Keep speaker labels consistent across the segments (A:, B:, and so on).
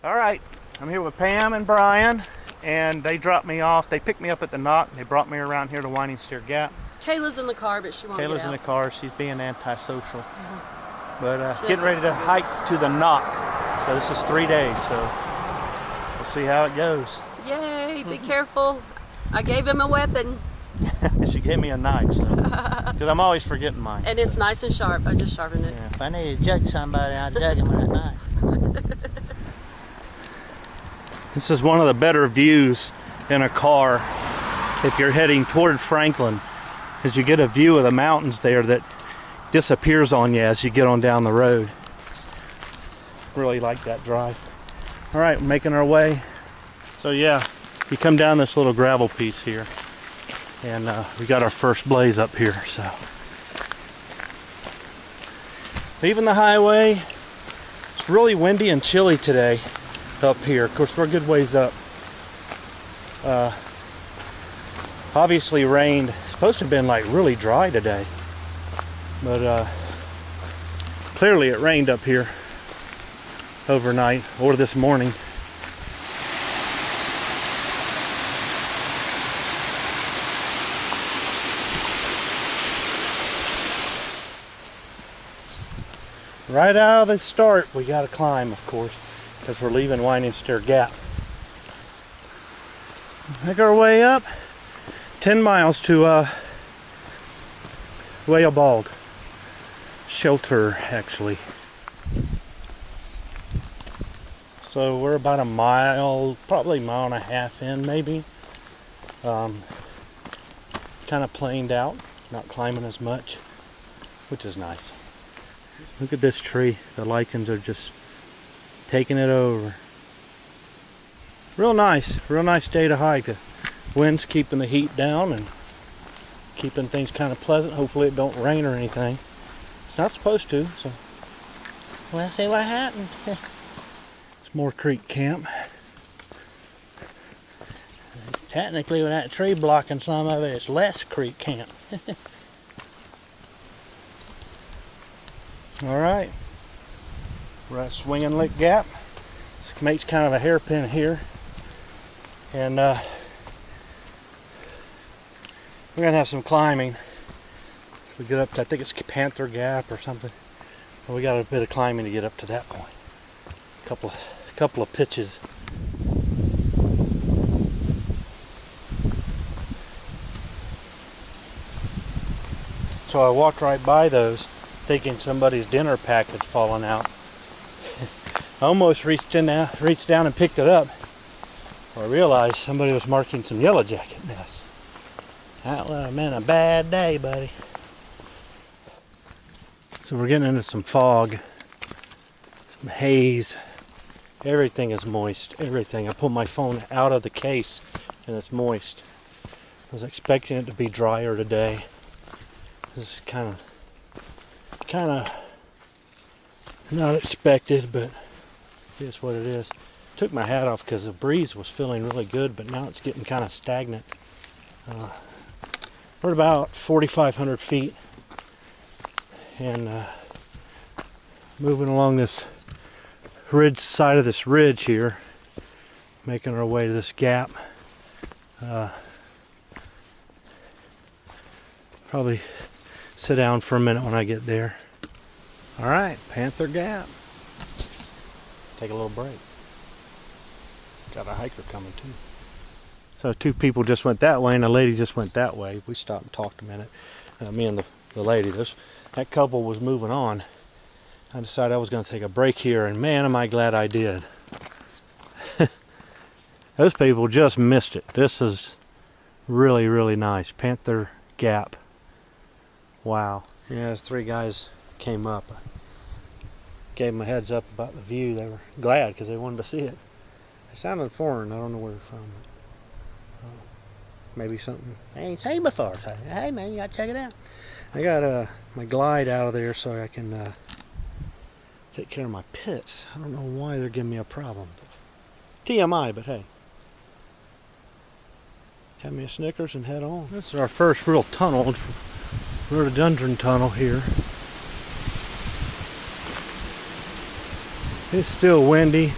A: All right, I'm here with Pam and Brian, and they dropped me off. They picked me up at the NOC. They brought me around here to Winding Stair Gap.
B: Kayla's in the car, but she won't get out.
A: Kayla's in the car. She's being antisocial. But getting ready to hike to the NOC. So this is 3 days, so we'll see how it goes.
B: Yay, be careful. I gave him a weapon.
A: She gave me a knife, so because I'm always forgetting mine.
B: And it's nice and sharp. I just sharpened it.
A: Yeah, if I need to jug somebody, I'll jug him with a knife. This is one of the better views in a car if you're heading toward Franklin, as you get a view of the mountains there that disappears on you as you get on down the road. Really like that drive. All right, we're making our way. So yeah, you come down this little gravel piece here, and we got our first blaze up here. So leaving the highway. It's really windy and chilly today up here. Of course, we're a good ways up. Obviously rained. It's supposed to have been like really dry today, but clearly it rained up here overnight or this morning. Right out of the start, we got to climb, of course, because we're leaving Winding Stair Gap. Make our way up 10 miles to Wayah Bald shelter, actually. So we're about a mile, probably a mile and a half in, maybe. Kind of planed out, not climbing as much, which is nice. Look at this tree. The lichens are just taking it over. Real nice day to hike. The wind's keeping the heat down and keeping things kind of pleasant. Hopefully it don't rain or anything. It's not supposed to, so we'll see what happens. It's more creek camp. Technically, with that tree blocking some of it, it's less creek camp. All right, we're at Swinging Lick Gap. This makes kind of a hairpin here, and we're gonna have some climbing. If we get up to, I think it's Panther Gap or something. Well, we got a bit of climbing to get up to that point. A couple of pitches. So I walked right by those, thinking somebody's dinner packet's fallen out. I almost reached down and picked it up. I realized somebody was marking some yellow jacket nests. That would have been a bad day, buddy. So we're getting into some fog, some haze. Everything is moist, everything. I pulled my phone out of the case and it's moist. I was expecting it to be drier today. This is kind of not expected, but it's what it is. Took my hat off because the breeze was feeling really good, but now it's getting kind of stagnant. We're at about 4,500 feet and moving along this ridge side of this ridge here, making our way to this gap. Probably sit down for a minute when I get there. All right, Panther Gap. Take a little break. Got a hiker coming too. So two people just went that way and a lady just went that way. We stopped and talked a minute. Me and the lady. That couple was moving on. I decided I was going to take a break here, and man, am I glad I did. Those people just missed it. This is really, really nice. Panther Gap. Wow. Yeah, as three guys came up, I gave them a heads up about the view. They were glad because they wanted to see it. They sounded foreign. I don't know where they're from. Maybe something I ain't seen before. So, hey man, you gotta check it out. I got my glide out of there so I can take care of my pits. I don't know why they're giving me a problem. TMI, but hey. Have me a Snickers and head on. This is our first real tunnel. Rhododendron tunnel here. It's still windy.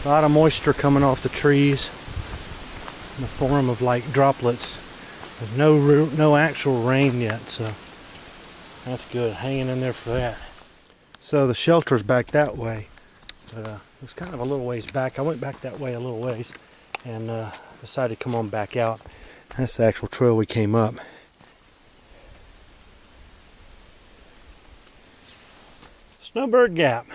A: A lot of moisture coming off the trees in the form of like droplets. There's no actual rain yet, so that's good. Hanging in there for that. So the shelter's back that way, but it was kind of a little ways back. I went back that way a little ways and decided to come on back out. That's the actual trail we came up. Snowbird Gap.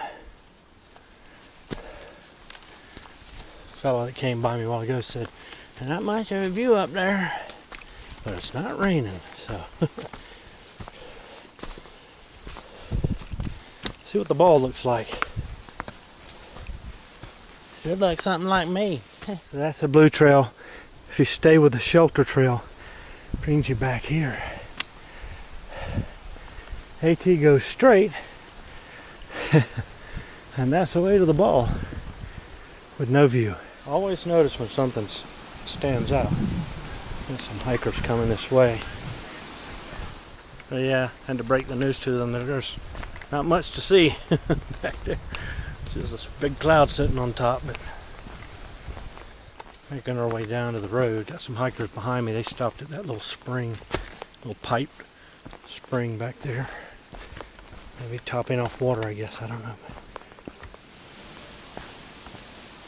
A: Fellow that came by me a while ago said, "There's not much of a view up there, but it's not raining." So see what the ball looks like. Should look something like me. That's the blue trail. If you stay with the shelter trail, it brings you back here. AT goes straight, and that's the way to the ball with no view. I always notice when something stands out. There's some hikers coming this way. But yeah, had to break the news to them that there's not much to see back there. Just this big cloud sitting on top, but making our way down to the road. Got some hikers behind me. They stopped at that little spring, little pipe spring back there. Maybe topping off water, I guess. I don't know.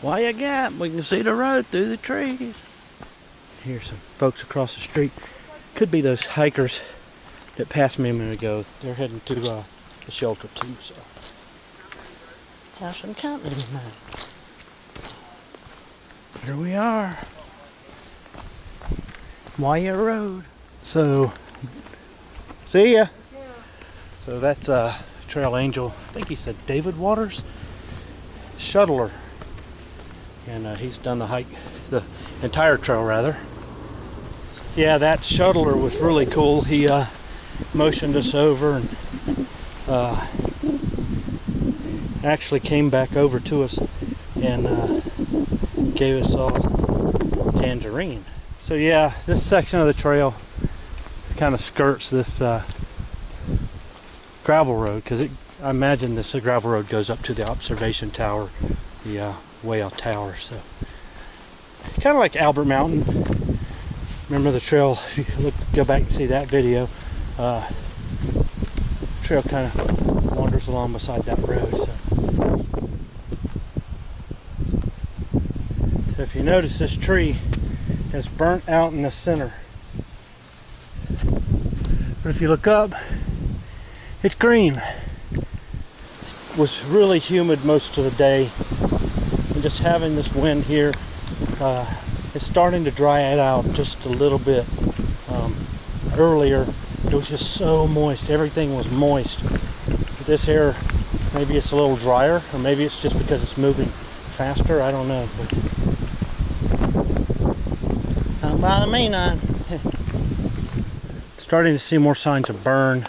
A: Wayah Gap. We can see the road through the trees. Here's some folks across the street. Could be those hikers that passed me a minute ago. They're heading to the shelter too, so have some company tonight. Here we are. Wayah Road. So, see ya. So that's Trail Angel, I think he said David Waters, shuttler. And he's done the hike, the entire trail rather. Yeah, that shuttler was really cool. He motioned us over and actually came back over to us and gave us all tangerine. So yeah, this section of the trail kind of skirts this gravel road, because I imagine this gravel road goes up to the observation tower, the Wayah Tower. So kind of like Albert Mountain. Remember the trail? If you go back and see that video, trail kind of wanders along beside that road. So if you notice, this tree is burnt out in the center. But if you look up, it's green. It was really humid most of the day. And just having this wind here, it's starting to dry it out just a little bit. Earlier, it was just so moist. Everything was moist. But this here, maybe it's a little drier, or maybe it's just because it's moving faster. I don't know. But don't bother me none. Starting to see more signs of burn.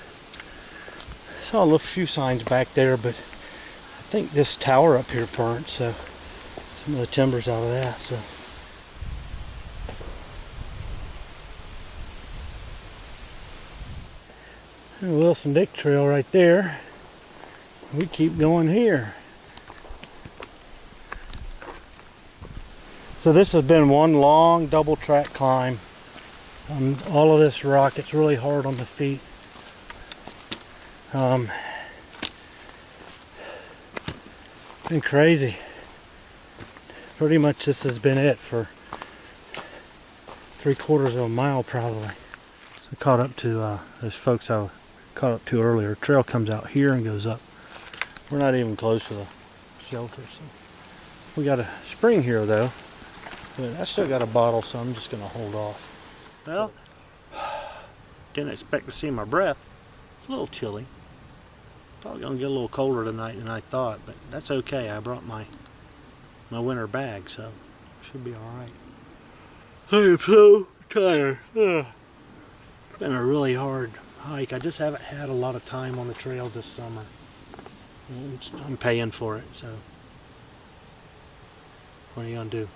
A: Saw a few signs back there, but I think this tower up here burnt, so some of the timbers out of that. So Wilson Dick Trail right there. We keep going here. So this has been one long double track climb on all of this rock. It's really hard on the feet. Been crazy. Pretty much this has been it for 3/4 of a mile probably. So caught up to those folks I caught up to earlier. Trail comes out here and goes up. We're not even close to the shelter. So we got a spring here though. But I still got a bottle, so I'm just gonna hold off. Well, didn't expect to see my breath. It's a little chilly. Probably gonna get a little colder tonight than I thought, but that's okay. I brought my winter bag, so should be all right. I'm so tired. It's been a really hard hike. I just haven't had a lot of time on the trail this summer. I'm paying for it, so what are you gonna do?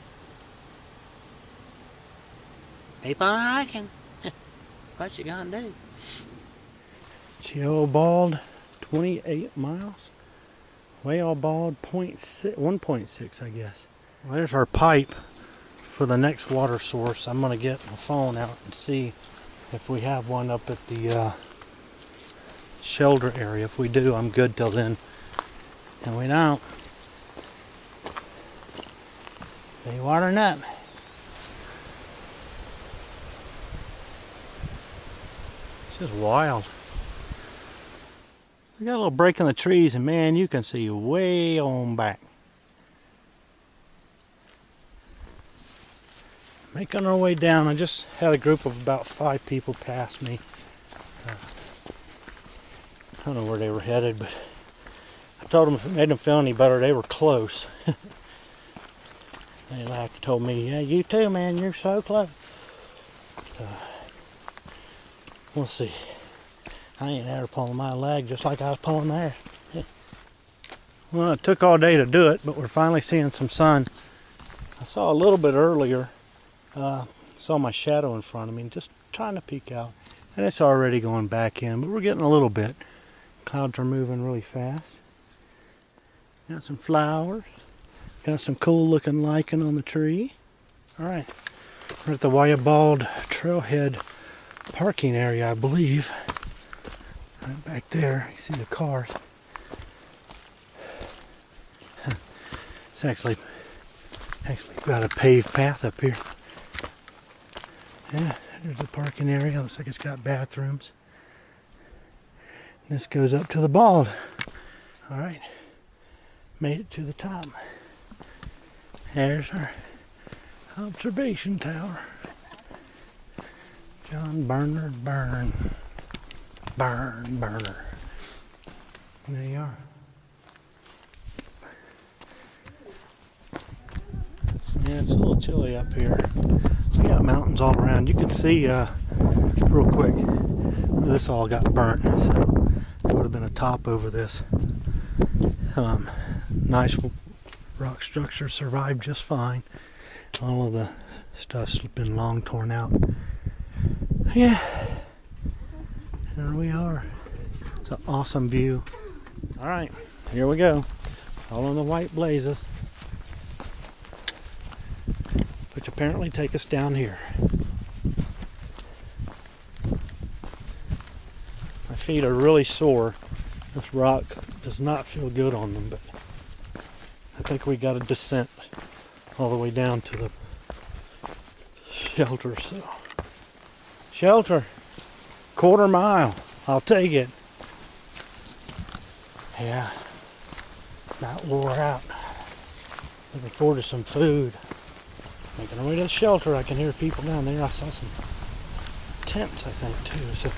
A: Keep on hiking. What you gonna do? Geo Bald, 28 miles. Wayah Bald, 1.6, I guess. Well, there's our pipe for the next water source. I'm going to get my phone out and see if we have one up at the shelter area. If we do, I'm good till then. And we don't, be watering up. It's just wild. We got a little break in the trees, and man, you can see way on back. Making our way down. I just had a group of about 5 people pass me. I don't know where they were headed, but I told them if it made them feel any better, they were close. They laughed and told me, yeah, you too, man, you're so close. So, we'll see. I ain't ever pulling my leg just like I was pulling theirs. Well, it took all day to do it, but we're finally seeing some sun. I saw a little bit earlier. Saw my shadow in front of me, just trying to peek out. And it's already going back in, but we're getting a little bit. Clouds are moving really fast. Got some flowers. Got some cool looking lichen on the tree. Alright, we're at the Wayah Bald Trailhead parking area, I believe. Right back there, you see the cars. It's actually got a paved path up here. Yeah, there's the parking area. Looks like it's got bathrooms. And this goes up to the bald. Alright, made it to the top. There's our observation tower. John Bernard Burner. There you are. Yeah, it's a little chilly up here. We got mountains all around. You can see real quick where this all got burnt. So there would have been a top over this. Nice rock structure survived just fine. All of the stuff's been long torn out. Yeah, there we are. It's an awesome view. All right, here we go. Following the white blazes, which apparently take us down here. My feet are really sore. This rock does not feel good on them, but I think we got a descent all the way down to the shelter. So, shelter, 1/4 mile. I'll take it. Yeah, about wore out. Looking forward to some food. Making our way to the shelter. I can hear people down there. I saw some tents, I think, too. So,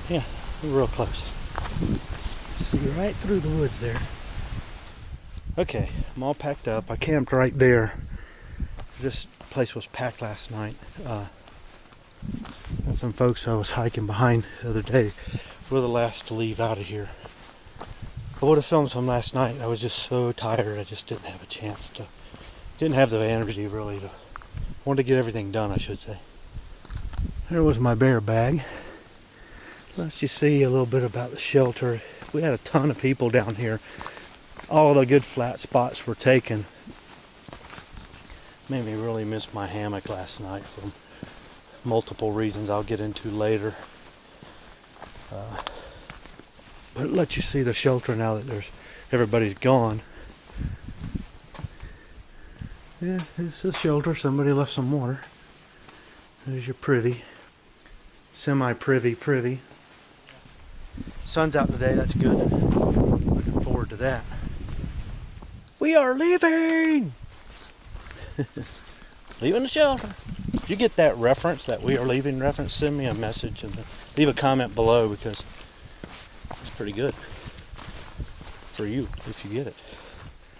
A: yeah, we're real close. See right through the woods there. Okay, I'm all packed up. I camped right there. This place was packed last night. And some folks I was hiking behind the other day were the last to leave out of here. I would have filmed some last night. I was just so tired. I just didn't have a chance to. Didn't have the energy really to. Wanted to get everything done, I should say. There was my bear bag. Let's just see a little bit about the shelter. We had a ton of people down here. All the good flat spots were taken. Made me really miss my hammock last night for multiple reasons I'll get into later. But it lets you see the shelter now that everybody's gone. Yeah, it's a shelter. Somebody left some water. There's your privy. Semi-privy. Sun's out today, that's good. Looking forward to that. We are leaving! Leaving the shelter. If you get that reference, that we are leaving reference, send me a message and leave a comment below, because it's pretty good for you if you get it.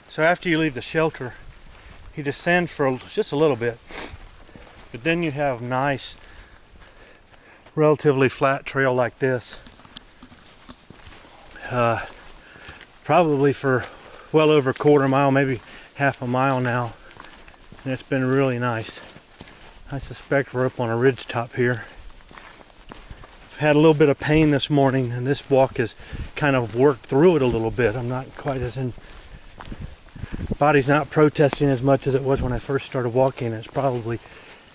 A: So after you leave the shelter, you descend for just a little bit, but then you have nice, relatively flat trail like this. Probably for well over 1/4 mile, maybe half a mile now, and it's been really nice. I suspect we're up on a ridge top here. I've had a little bit of pain this morning, and this walk has kind of worked through it a little bit. I'm not quite as in body's not protesting as much as it was when I first started walking. It's probably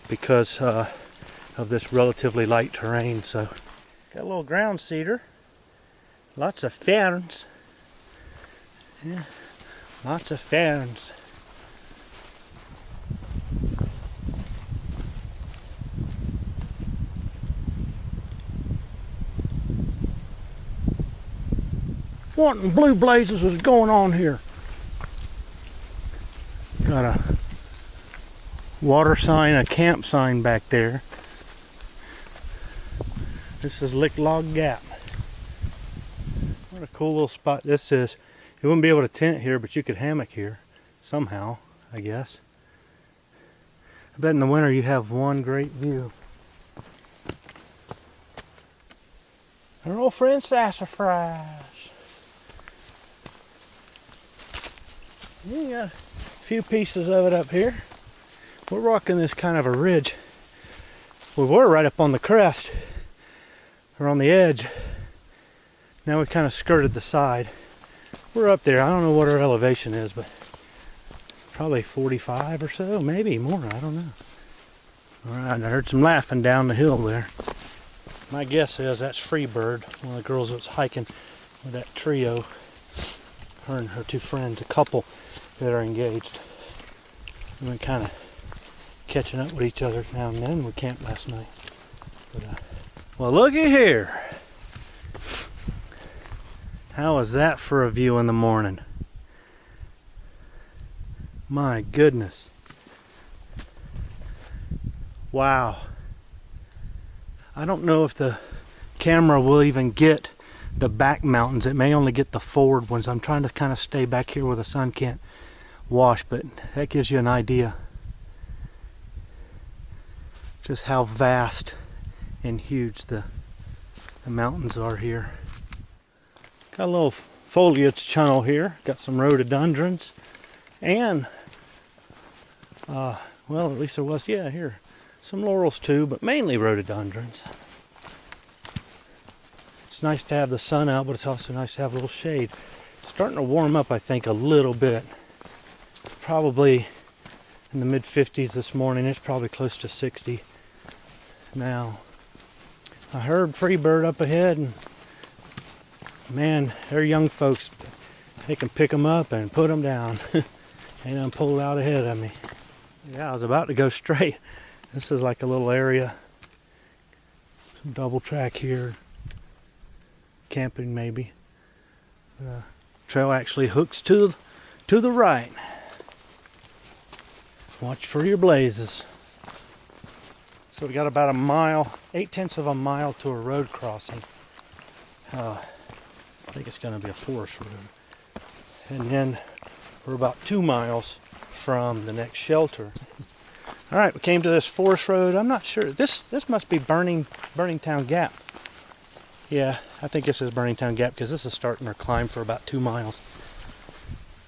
A: because of this relatively light terrain. So got a little ground cedar, lots of ferns. Yeah, lots of ferns. What in blue blazes is going on here? Got a water sign, a camp sign back there. This is Lick Log Gap. What a cool little spot this is. You wouldn't be able to tent here, but you could hammock here somehow, I guess. I bet in the winter you have one great view. Our old friend sassafras. You got a few pieces of it up here. We're walking this kind of a ridge. We were right up on the crest, or on the edge. Now we kind of skirted the side. We're up there. I don't know what our elevation is, but probably 45 or so, maybe more. I don't know. All right, I heard some laughing down the hill there. My guess is that's Freebird, one of the girls that was hiking with that trio. Her and her two friends, a couple that are engaged. We've been kind of catching up with each other now and then. We camped last night. But, well, looky here. How is that for a view in the morning? My goodness. Wow. I don't know if the camera will even get the back mountains. It may only get the forward ones. I'm trying to kind of stay back here where the sun can't wash, but that gives you an idea just how vast and huge the mountains are here. Got a little foliage tunnel here. Got some rhododendrons and well, at least there was, yeah, here some laurels too, but mainly rhododendrons. It's nice to have the sun out, but it's also nice to have a little shade. It's starting to warm up, I think, a little bit. Probably in the mid-50s this morning. It's probably close to 60 now. I heard Freebird up ahead, and man, they're young folks. They can pick them up and put them down. They done pulled out ahead of me. Yeah, I was about to go straight. This is like a little area. Some double track here. Camping maybe. Trail actually hooks to the right. Watch for your blazes. So we got about a mile, 8/10 of a mile to a road crossing. I think it's going to be a forest road. And then we're about 2 miles from the next shelter. All right, we came to this forest road. I'm not sure. This must be Burningtown Gap. Yeah, I think this is Burningtown Gap because this is starting our climb for about 2 miles.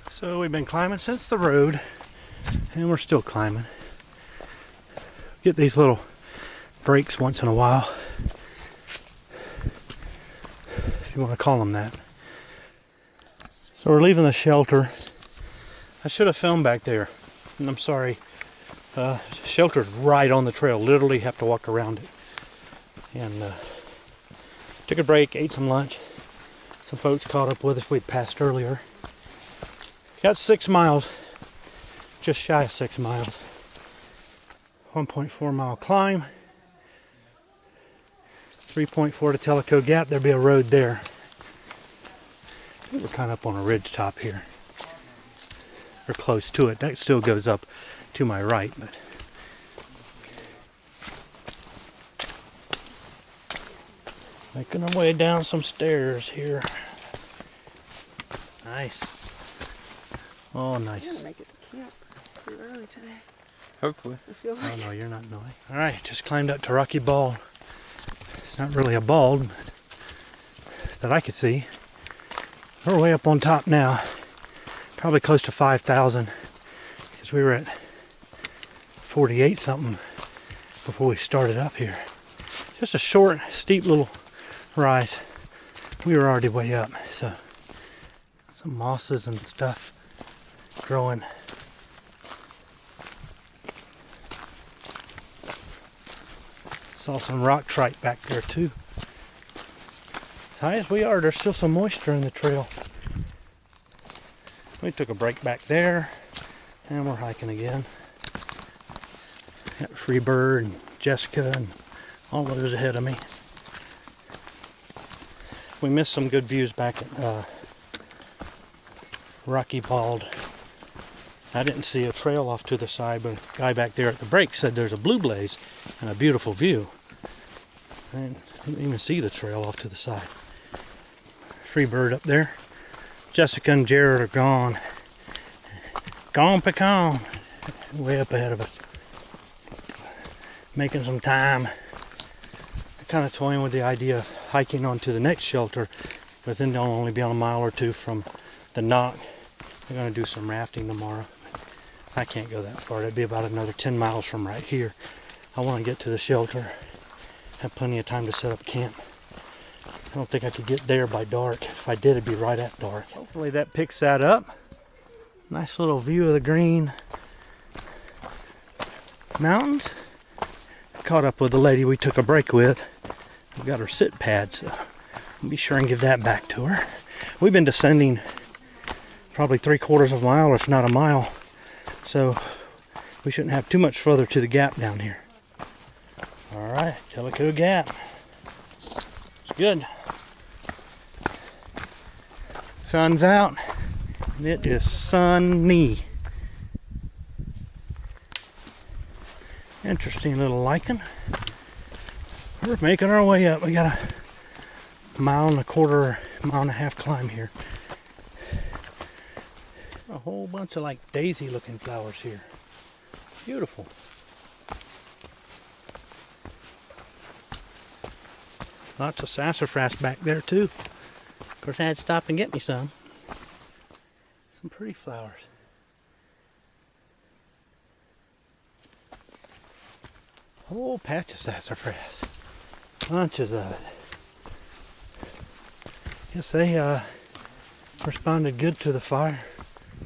A: So we've been climbing since the road, and we're still climbing. Get these little breaks once in a while, if you want to call them that. So we're leaving the shelter. I should have filmed back there, and I'm sorry. Shelter's right on the trail. Literally have to walk around it. And took a break, ate some lunch. Some folks caught up with us. We'd passed earlier. Got 6 miles, just shy of 6 miles. 1.4 mile climb. 3.4 to Telico Gap. There'll be a road there. I think we're kind of up on a ridge top here. Or close to it. That still goes up to my right, but making our way down some stairs here. Nice. Oh, nice.
B: You're gonna make it to camp pretty early today.
C: Hopefully.
B: I feel like.
A: Oh no, you're not Noe. All right, just climbed up to Rocky Bald. It's not really a bald that I could see. We're way up on top now. Probably close to 5,000 because we were at 48 something before we started up here. Just a short, steep little rise. We were already way up, so some mosses and stuff growing. Saw some rock tripe back there too. As high as we are, there's still some moisture in the trail. We took a break back there, and we're hiking again. Got Freebird and Jessica and all those ahead of me. We missed some good views back at Rocky Bald. I didn't see a trail off to the side, but a guy back there at the break said there's a blue blaze and a beautiful view. I didn't even see the trail off to the side. Freebird up there. Jessica and Jared are gone. Gone pecan. Way up ahead of us. Making some time. I'm kind of toying with the idea of hiking on to the next shelter, because then they'll only be on a mile or two from the NOC. We're going to do some rafting tomorrow. I can't go that far. That'd be about another 10 miles from right here. I want to get to the shelter. Have plenty of time to set up camp. I don't think I could get there by dark. If I did, it'd be right at dark. Hopefully that picks that up. Nice little view of the green mountains. Caught up with the lady we took a break with. We got her sit pad, so I'll be sure and give that back to her. We've been descending probably 3/4 of a mile, if not a mile, so we shouldn't have too much further to the gap down here. Alright, Telico Gap. It's good. Sun's out, and it is sunny. Interesting little lichen. We're making our way up. We got a 1.25 mile and a half climb here. A whole bunch of like daisy looking flowers here. Beautiful. Lots of sassafras back there too. Of course I had to stop and get me some. Some pretty flowers. Whole patch of sassafras. Bunches of it. Guess they responded good to the fire.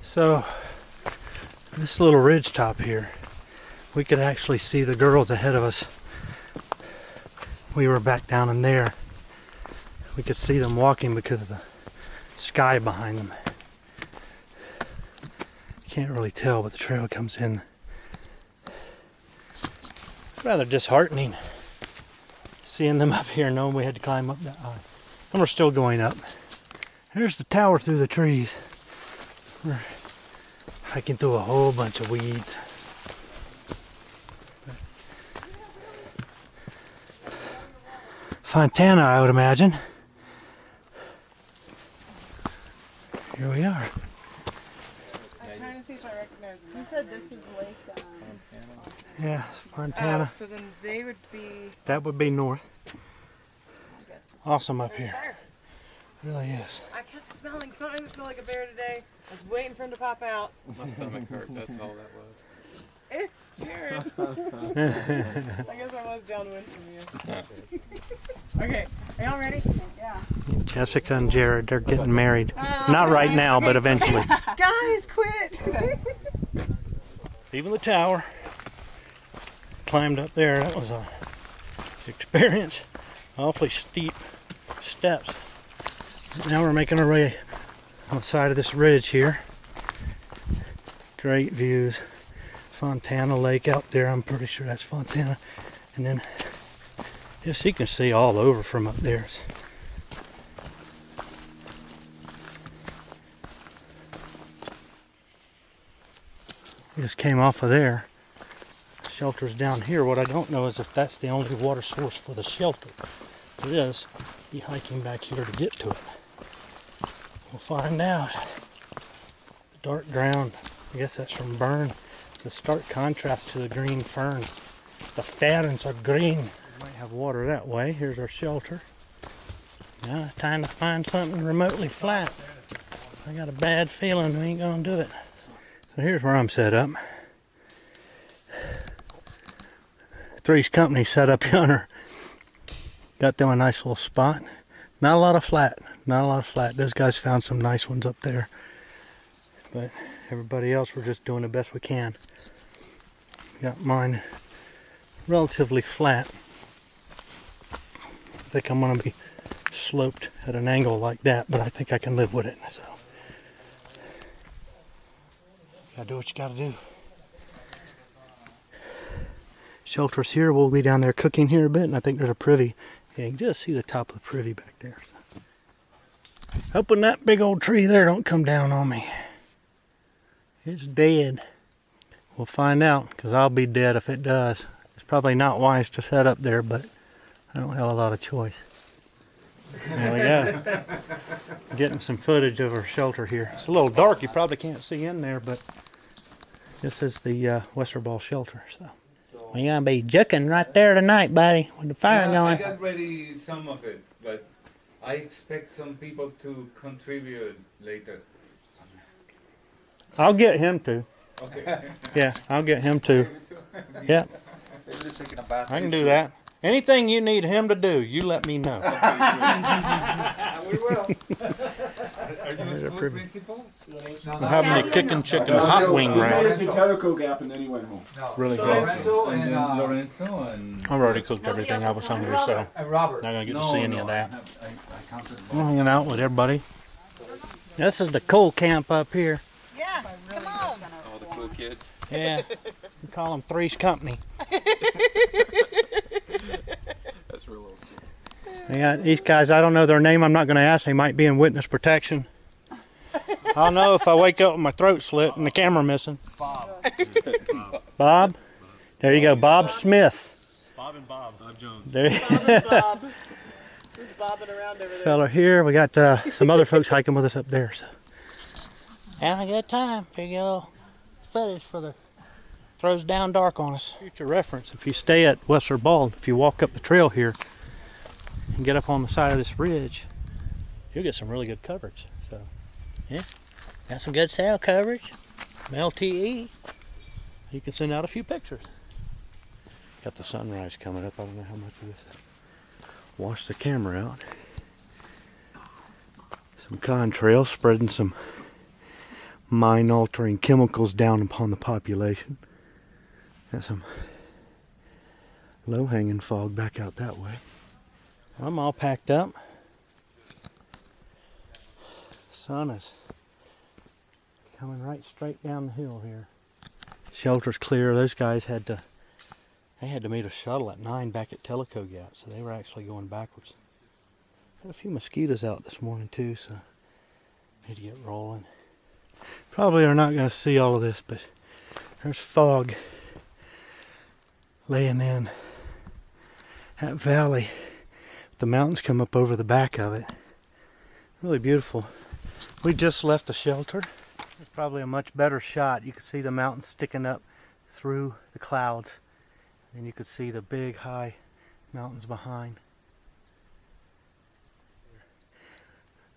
A: So this little ridge top here, we could actually see the girls ahead of us. We were back down in there. We could see them walking because of the sky behind them. Can't really tell, but the trail comes in. Rather disheartening seeing them up here, knowing we had to climb up that high. And we're still going up. There's the tower through the trees. We're hiking through a whole bunch of weeds. Fontana, I would imagine. Here we are.
C: I'm trying to see if I recognize them. You said this is Lake
A: Yeah, Fontana.
C: Oh, so then they would be...
A: That would be north. Awesome up here. It really is.
C: I kept smelling something that smelled like a bear today. I was waiting for him to pop out.
D: My stomach hurt, that's all that was.
C: Jared. I guess I was downwind from you. Okay, are y'all ready? Yeah.
A: Jessica and Jared, they're getting married. Not right now, but eventually.
C: Guys, quit!
A: Leaving the tower. Climbed up there. That was a experience. Awfully steep steps. Now we're making our way on the side of this ridge here. Great views. Fontana Lake out there. I'm pretty sure that's Fontana. And then just you can see all over from up there. We just came off of there. Shelter's down here. What I don't know is if that's the only water source for the shelter. If it is, be hiking back here to get to it. We'll find out. The dark ground, I guess that's from burn. It's a stark contrast to the green ferns. The ferns are green. We might have water that way. Here's our shelter. Now it's time to find something remotely flat. I got a bad feeling we ain't gonna do it. So here's where I'm set up. Three's Company set up yonder. Got them a nice little spot. Not a lot of flat. Not a lot of flat. Those guys found some nice ones up there. but everybody else, we're just doing the best we can. Got mine relatively flat. I think I'm going to be sloped at an angle like that, but I think I can live with it. So, gotta do what you gotta do. Shelter's here. We'll be down there cooking here a bit, and I think there's a privy. Yeah, you can just see the top of the privy back there. So. Hoping that big old tree there don't come down on me. It's dead. We'll find out, because I'll be dead if it does. It's probably not wise to set up there, but I don't have a lot of choice. There we go. Getting some footage of our shelter here. It's a little dark. You probably can't see in there, but this is the Wesser Ball shelter. So we're gonna be juking right there tonight, buddy, with the fire going.
E: I got ready some of it, but I expect some people to contribute later.
A: I'll get him to.
E: Okay.
A: Yeah, I'll get him to. Yeah, I can do that. Anything you need him to do, you let me know.
E: We will. Are you a school principal?
A: I'm having a Kickin chicken hot wing
F: Right.
A: round.
F: He went to Telico Gap and then he went home.
E: No.
A: Really good.
E: Lorenzo and Lorenzo and
A: I've already cooked everything. I was hungry, so
E: Robert.
A: not gonna get to see any of that.
E: I counted
A: I'm hanging out with everybody. This is the cool camp up here.
B: Yeah, come on.
D: All the cool kids.
A: Yeah, we call them Three's Company.
D: That's real old school.
A: We got these guys. I don't know their name. I'm not going to ask. They might be in witness protection. I'll know if I wake up with my throat slit and the camera missing.
E: Bob.
A: Bob? There you go. Bob Smith.
D: Bob and Bob. Bob Jones.
A: There
C: Bob and Bob. Just bobbing around over there.
A: fella here. We got some other folks hiking with us up there. So. Having a good time. Figure a little fetish for the throws down dark on us. Future reference, if you stay at Wesser Bald, if you walk up the trail here and get up on the side of this ridge, you'll get some really good coverage. So, yeah, got some good cell coverage, from LTE. You can send out a few pictures. Got the sunrise coming up. I don't know how much of this wash the camera out. Some contrails spreading some mind-altering chemicals down upon the population. Got some low-hanging fog back out that way. I'm all packed up. The sun is coming right straight down the hill here. Shelter's clear. Those guys had to meet a shuttle at 9 back at Telico Gap, so they were actually going backwards. Had a few mosquitoes out this morning too, so need to get rolling. Probably are not going to see all of this, but there's fog laying in that valley. The mountains come up over the back of it. Really beautiful. We just left the shelter. It's probably a much better shot. You can see the mountains sticking up through the clouds, and you could see the big high mountains behind.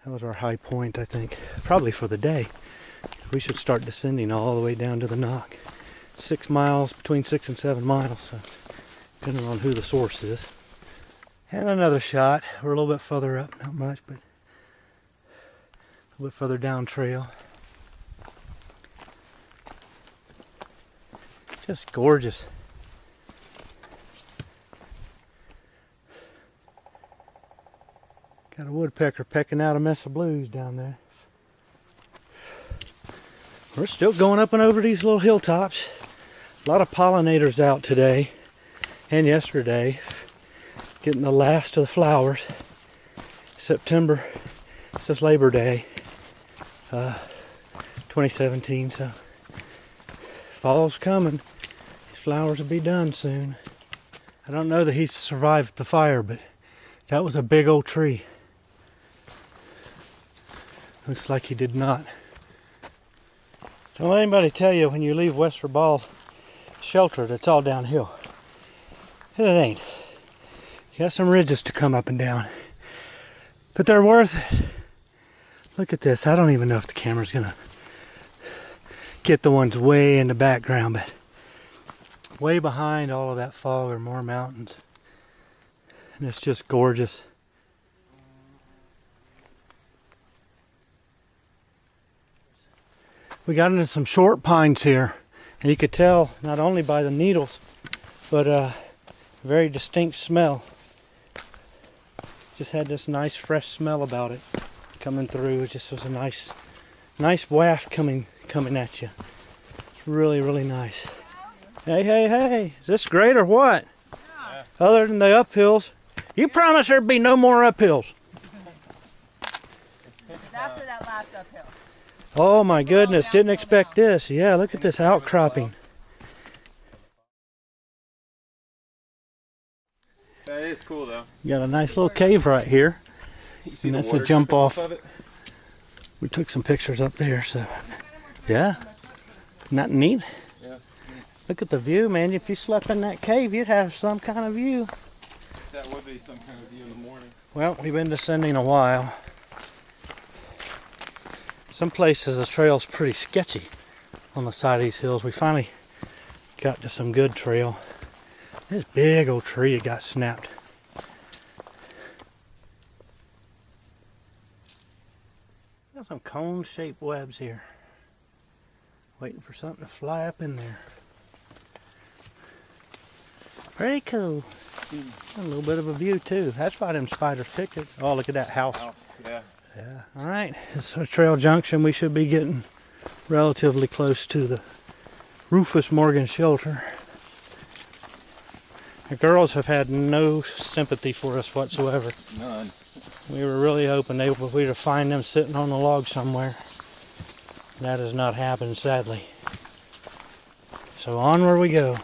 A: That was our high point, I think, probably for the day. We should start descending all the way down to the NOC. 6 miles, between 6 and 7 miles, so depending on who the source is. And another shot. We're a little bit further up, not much, but a little bit further down trail. Just gorgeous. Got a woodpecker pecking out a mess of blues down there. We're still going up and over these little hilltops. A lot of pollinators out today and yesterday, getting the last of the flowers. September, this is Labor Day, 2017, so fall's coming. These flowers will be done soon. I don't know that he survived the fire, but that was a big old tree. Looks like he did not. Don't let anybody tell you when you leave Wesser Ball shelter that's all downhill. It ain't. You got some ridges to come up and down, but they're worth it. Look at this. I don't even know if the camera's gonna get the ones way in the background, but way behind all of that fog are more mountains, and it's just gorgeous. We got into some short pines here, and you could tell not only by the needles, but a very distinct smell. Just had this nice fresh smell about it coming through. It just was a nice waft coming at you. It's really, really nice. Hey, is this great or what? Yeah. Other than the uphills, you promised there'd be no more uphills.
B: It's after that last uphill.
A: Oh my goodness, didn't expect this. Yeah, look at this outcropping.
D: That is cool though.
A: You got a nice little cave right here.
D: See
A: And
D: the
A: that's a
D: water
A: jump
D: dripping
A: off.
D: of it?
A: We took some pictures up there, so yeah. Isn't that neat?
D: Yeah.
A: Look at the view, man. If you slept in that cave, you'd have some kind of view.
D: That would be some kind of view in the morning.
A: Well, we've been descending a while. Some places the trail's pretty sketchy on the side of these hills. We finally got to some good trail. This big old tree got snapped. Got some cone-shaped webs here. Waiting for something to fly up in there. Very cool. A little bit of a view too. That's why them spiders picked it. Oh, look at that house.
D: Yeah.
A: Yeah. All right. It's a trail junction. We should be getting relatively close to the Rufus Morgan shelter. The girls have had no sympathy for us whatsoever.
D: None.
A: We were really hoping we'd find them sitting on the log somewhere. That has not happened, sadly. So onward we go.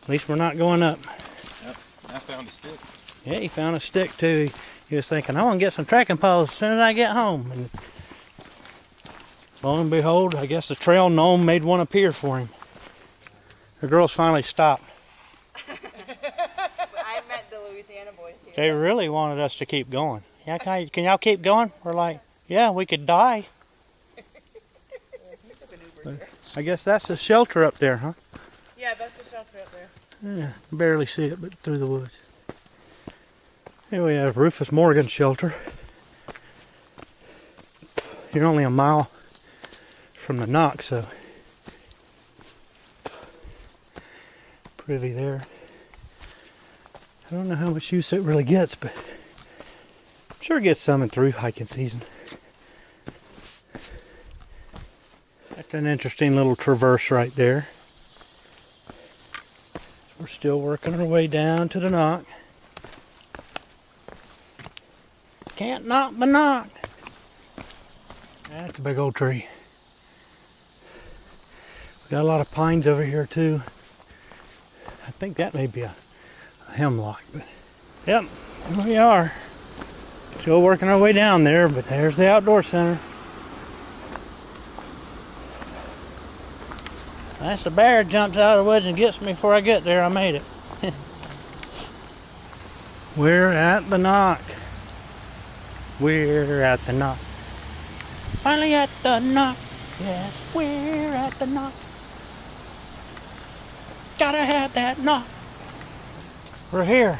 A: At least we're not going up.
D: Yep. I found a stick.
A: Yeah, he found a stick too. He was thinking, I want to get some trekking poles as soon as I get home. And lo and behold, I guess the trail gnome made one appear for him. The girls finally stopped.
B: I met the Louisiana boys here.
A: They really wanted us to keep going. Yeah, can y'all keep going? We're like, yeah, we could die. But I guess that's the shelter up there, huh?
C: Yeah, that's the shelter up there.
A: Yeah, barely see it, but through the woods. Here we have Rufus Morgan shelter. You're only a mile from the NOC, so pretty there. I don't know how much use it really gets, but I'm sure it gets some in through hiking season. That's an interesting little traverse right there. We're still working our way down to the NOC. Can't knock the NOC. That's a big old tree. We got a lot of pines over here too. I think that may be a hemlock, but yep, here we are. Still working our way down there, but there's the outdoor center. That's the bear jumps out of the woods and gets me before I get there. I made it. We're at the NOC. We're at the NOC. Finally at the NOC. Yes, we're at the NOC. Gotta have that NOC. We're here.